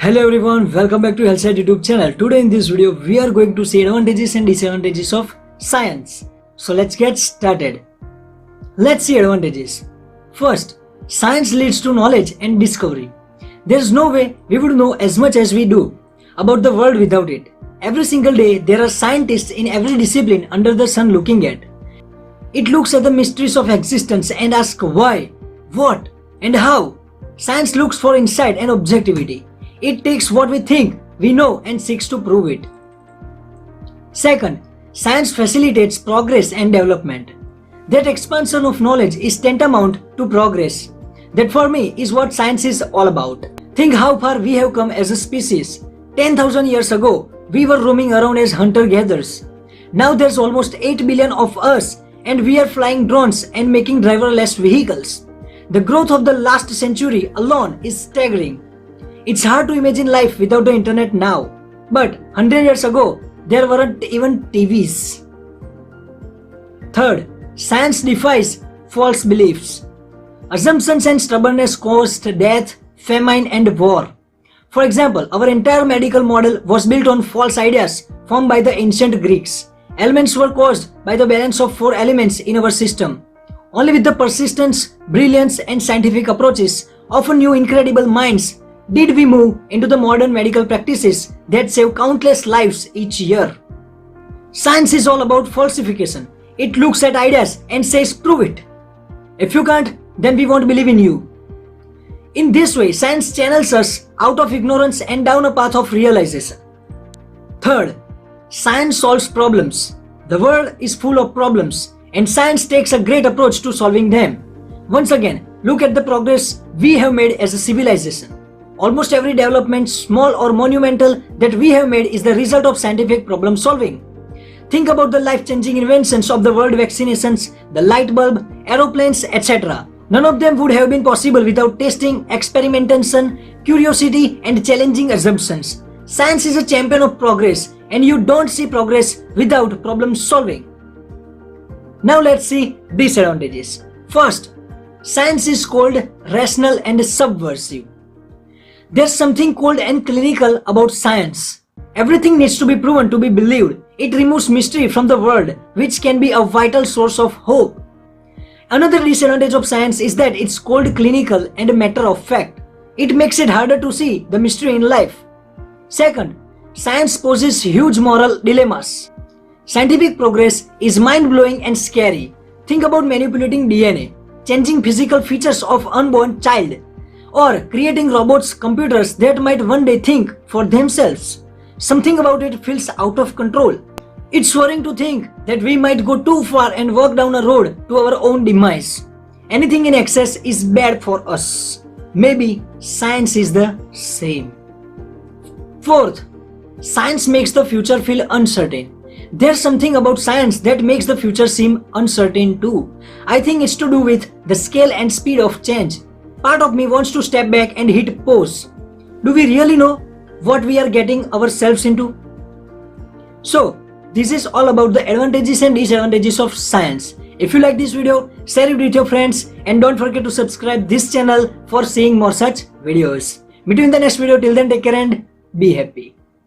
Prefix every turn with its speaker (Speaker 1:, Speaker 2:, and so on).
Speaker 1: Hello everyone, welcome back to Healthside YouTube channel. Today in this video, we are going to see advantages and disadvantages of science. So let's get started. Let's see advantages. First, science leads to knowledge and discovery. There's no way we would know as much as we do about the world without it. Every single day, there are scientists in every discipline under the sun looking at. It looks at the mysteries of existence and asks why, what, and how. Science looks for insight and objectivity. It takes what we think we know and seeks to prove it. Second, science facilitates progress and development. That expansion of knowledge is tantamount to progress. That for me is what science is all about. Think how far we have come as a species. 10,000 years ago, we were roaming around as hunter-gatherers. Now there's almost 8 billion of us and we are flying drones and making driverless vehicles. The growth of the last century alone is staggering. It's hard to imagine life without the internet now. But 100 years ago, there weren't even TVs. Third, science defies false beliefs. Assumptions and stubbornness caused death, famine and war. For example, our entire medical model was built on false ideas formed by the ancient Greeks. Ailments were caused by the balance of 4 elements in our system. Only with the persistence, brilliance and scientific approaches of new incredible minds did we move into the modern medical practices that save countless lives each year. Science is all about falsification. It looks at ideas and says prove it. If you can't, then we won't believe in you. In this way, science channels us out of ignorance and down a path of realization. Third, science solves problems. The world is full of problems and science takes a great approach to solving them. Once again, look at the progress we have made as a civilization. Almost every development, small or monumental, that we have made is the result of scientific problem solving. Think about the life-changing inventions of the world: vaccinations, the light bulb, aeroplanes, etc. None of them would have been possible without testing, experimentation, curiosity and challenging assumptions. Science is a champion of progress and you don't see progress without problem solving. Now let's see disadvantages. First, science is called rational and subversive. There's something cold and clinical about science. Everything needs to be proven to be believed. It removes mystery from the world, which can be a vital source of hope. Another disadvantage of science is that it's called clinical and matter of fact. It makes it harder to see the mystery in life. Second, science poses huge moral dilemmas. Scientific progress is mind-blowing and scary. Think about manipulating DNA, changing physical features of unborn child, or creating robots, computers that might one day think for themselves. Something about it feels out of control. It's worrying to think that we might go too far and walk down a road to our own demise. Anything in excess is bad for us. Maybe science is the same. Fourth, science makes the future feel uncertain. There's something about science that makes the future seem uncertain too. I think it's to do with the scale and speed of change. Part of me wants to step back and hit pause. Do we really know what we are getting ourselves into? So, this is all about the advantages and disadvantages of science. If you like this video, share it with your friends and don't forget to subscribe this channel for seeing more such videos. Meet you in the next video. Till then, take care and be happy.